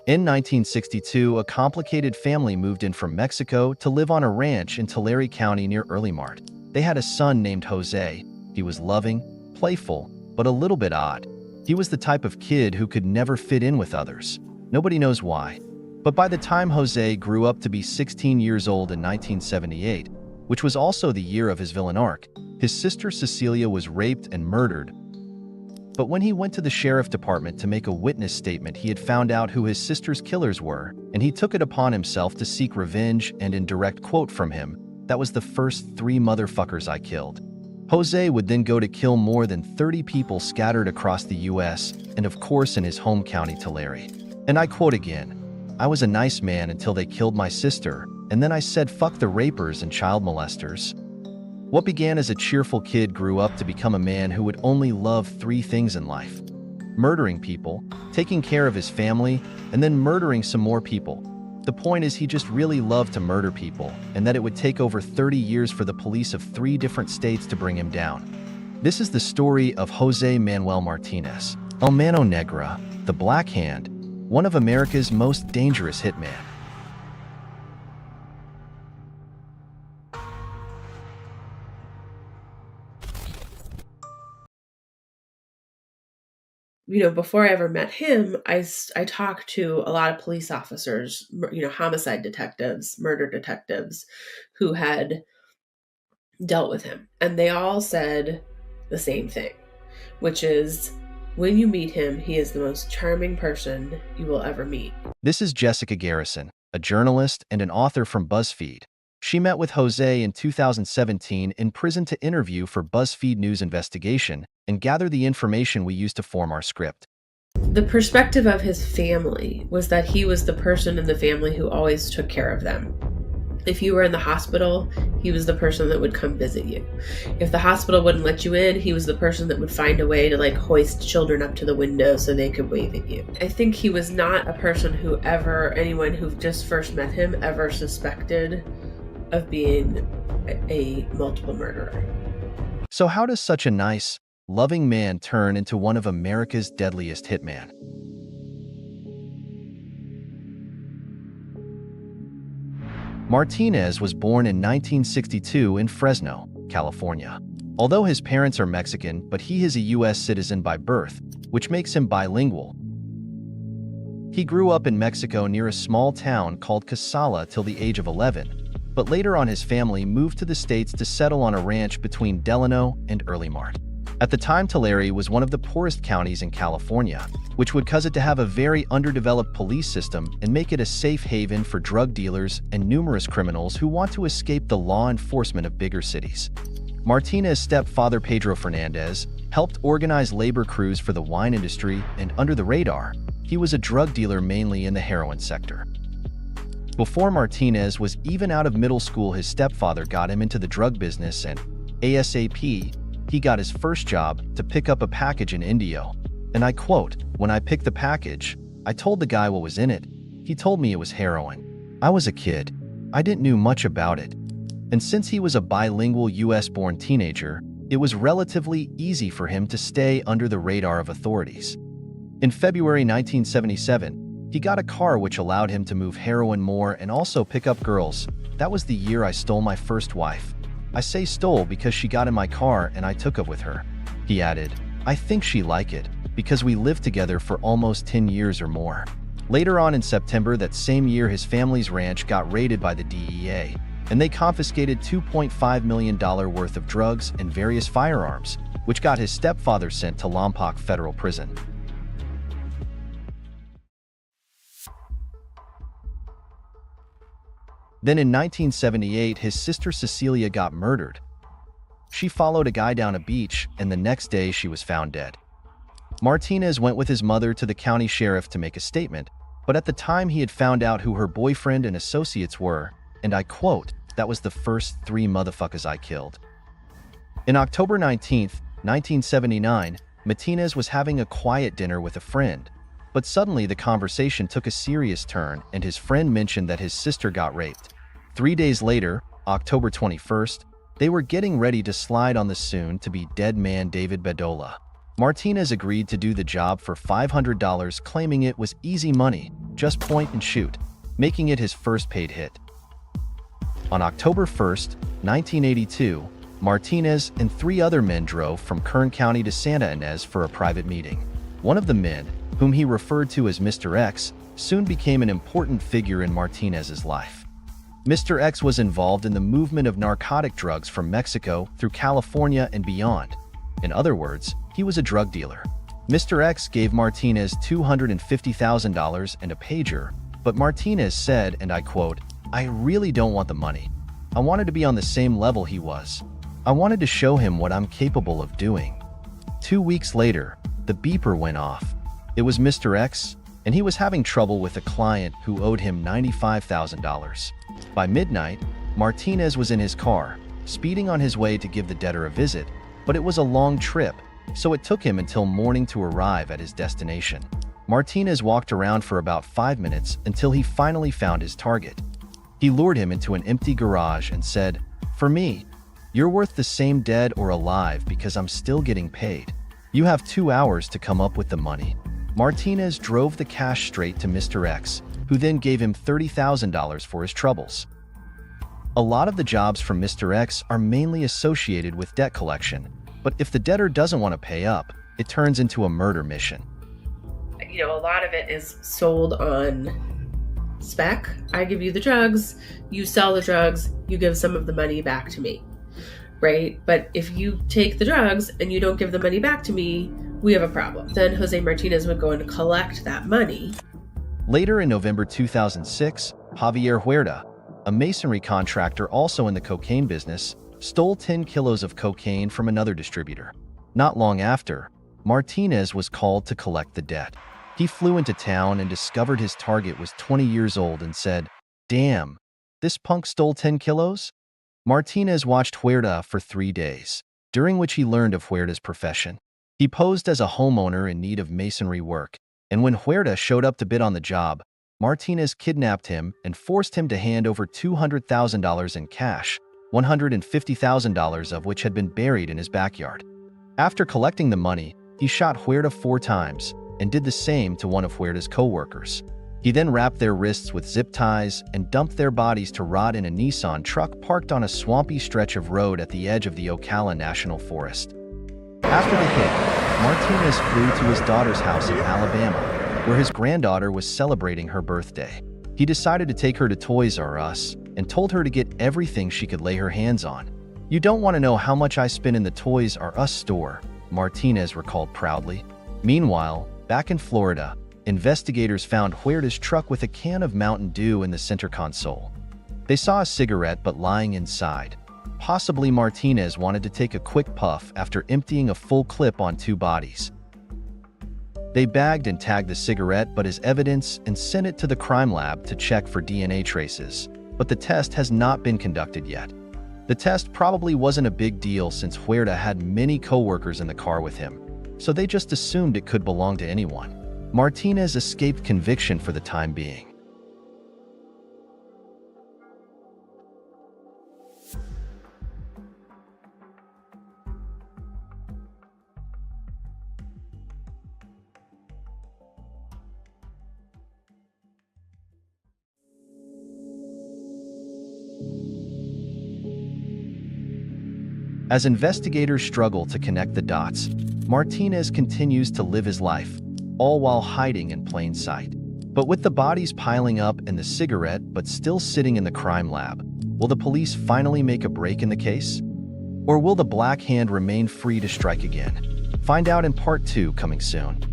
In 1962, a complicated family moved in from Mexico to live on a ranch in Tulare County near Early-Mart. They had a son named Jose. He was loving, playful, but a little bit odd. He was the type of kid who could never fit in with others. Nobody knows why. But by the time Jose grew up to be 16 years old in 1978, which was also the year of his villain arc, his sister Cecilia was raped and murdered. But when he went to the sheriff department to make a witness statement, he had found out who his sister's killers were, and he took it upon himself to seek revenge, and in direct quote from him, "That was the first 3 motherfuckers I killed." Jose would then go to kill more than 30 people scattered across the US, and of course in his home county Tulare. And I quote again, "I was a nice man until they killed my sister, and then I said fuck the rapers and child molesters." What began as a cheerful kid grew up to become a man who would only love 3 things in life: murdering people, taking care of his family, and then murdering some more people. The point is, he just really loved to murder people, and that it would take over 30 years for the police of 3 different states to bring him down. This is the story of Jose Manuel Martinez, El Mano Negra, the Black Hand, one of America's most dangerous hitmen. Before I ever met him, I talked to a lot of police officers, homicide detectives, murder detectives who had dealt with him. And they all said the same thing, which is when you meet him, he is the most charming person you will ever meet. This is Jessica Garrison, a journalist and an author from BuzzFeed. She met with Jose in 2017 in prison to interview for BuzzFeed News investigation and gather the information we used to form our script. The perspective of his family was that he was the person in the family who always took care of them. If you were in the hospital, he was the person that would come visit you. If the hospital wouldn't let you in, he was the person that would find a way to hoist children up to the window so they could wave at you. I think he was not a person who anyone who just first met him ever suspected of being a multiple murderer. So how does such a nice, loving man turn into one of America's deadliest hitmen? Martinez was born in 1962 in Fresno, California. Although his parents are Mexican, but he is a U.S. citizen by birth, which makes him bilingual. He grew up in Mexico near a small town called Casala till the age of 11, but later on his family moved to the States to settle on a ranch between Delano and Early-Mart. At the time, Tulare was one of the poorest counties in California, which would cause it to have a very underdeveloped police system and make it a safe haven for drug dealers and numerous criminals who want to escape the law enforcement of bigger cities. Martinez's stepfather, Pedro Fernandez, helped organize labor crews for the wine industry, and under the radar, he was a drug dealer mainly in the heroin sector. Before Martinez was even out of middle school, his stepfather got him into the drug business, and ASAP, he got his first job to pick up a package in Indio. And I quote, "When I picked the package, I told the guy what was in it. He told me it was heroin. I was a kid. I didn't know much about it." And since he was a bilingual US-born teenager, it was relatively easy for him to stay under the radar of authorities. In February 1977, he got a car which allowed him to move heroin more and also pick up girls. "That was the year I stole my first wife. I say stole because she got in my car and I took up with her." He added, "I think she liked it, because we lived together for almost 10 years or more." Later on in September that same year, his family's ranch got raided by the DEA, and they confiscated $2.5 million worth of drugs and various firearms, which got his stepfather sent to Lompoc Federal Prison. Then in 1978, his sister Cecilia got murdered. She followed a guy down a beach, and the next day she was found dead. Martinez went with his mother to the county sheriff to make a statement, but at the time he had found out who her boyfriend and associates were, and I quote, "That was the first 3 motherfuckers I killed." In October 19th, 1979, Martinez was having a quiet dinner with a friend, but suddenly the conversation took a serious turn and his friend mentioned that his sister got raped. 3 days later, October 21st, they were getting ready to slide on the soon-to-be dead man David Bedolla. Martinez agreed to do the job for $500, claiming it was easy money, just point and shoot, making it his first paid hit. On October 1st, 1982, Martinez and 3 other men drove from Kern County to Santa Ynez for a private meeting. One of the men, whom he referred to as Mr. X, soon became an important figure in Martinez's life. Mr. X was involved in the movement of narcotic drugs from Mexico through California and beyond. In other words, he was a drug dealer. Mr. X gave Martinez $250,000 and a pager, but Martinez said, and I quote, "I really don't want the money. I wanted to be on the same level he was. I wanted to show him what I'm capable of doing." 2 weeks later, the beeper went off. It was Mr. X, and he was having trouble with a client who owed him $95,000. By midnight, Martinez was in his car, speeding on his way to give the debtor a visit, but it was a long trip, so it took him until morning to arrive at his destination. Martinez walked around for about 5 minutes until he finally found his target. He lured him into an empty garage and said, "For me, you're worth the same dead or alive because I'm still getting paid. You have 2 hours to come up with the money." Martinez drove the cash straight to Mr. X, who then gave him $30,000 for his troubles. A lot of the jobs from Mr. X are mainly associated with debt collection, but if the debtor doesn't want to pay up, it turns into a murder mission. A lot of it is sold on spec. I give you the drugs, you sell the drugs, you give some of the money back to me, right? But if you take the drugs and you don't give the money back to me, we have a problem. Then Jose Martinez would go and collect that money. Later in November 2006, Javier Huerta, a masonry contractor also in the cocaine business, stole 10 kilos of cocaine from another distributor. Not long after, Martinez was called to collect the debt. He flew into town and discovered his target was 20 years old and said, "Damn, this punk stole 10 kilos?" Martinez watched Huerta for 3 days, during which he learned of Huerta's profession. He posed as a homeowner in need of masonry work, and when Huerta showed up to bid on the job, Martinez kidnapped him and forced him to hand over $200,000 in cash, $150,000 of which had been buried in his backyard. After collecting the money, he shot Huerta 4 times and did the same to one of Huerta's co-workers. He then wrapped their wrists with zip ties and dumped their bodies to rot in a Nissan truck parked on a swampy stretch of road at the edge of the Ocala National Forest. After the hit, Martinez flew to his daughter's house in Alabama, where his granddaughter was celebrating her birthday. He decided to take her to Toys R Us and told her to get everything she could lay her hands on. "You don't want to know how much I spent in the Toys R Us store," Martinez recalled proudly. Meanwhile, back in Florida, investigators found Huerta's truck with a can of Mountain Dew in the center console. They saw a cigarette but lying inside. Possibly Martinez wanted to take a quick puff after emptying a full clip on 2 bodies. They bagged and tagged the cigarette but as evidence and sent it to the crime lab to check for DNA traces, but the test has not been conducted yet. The test probably wasn't a big deal since Huerta had many co-workers in the car with him, so they just assumed it could belong to anyone. Martinez escaped conviction for the time being. As investigators struggle to connect the dots, Martinez continues to live his life, all while hiding in plain sight. But with the bodies piling up and the cigarette but still sitting in the crime lab, will the police finally make a break in the case? Or will the Black Hand remain free to strike again? Find out in Part 2 coming soon.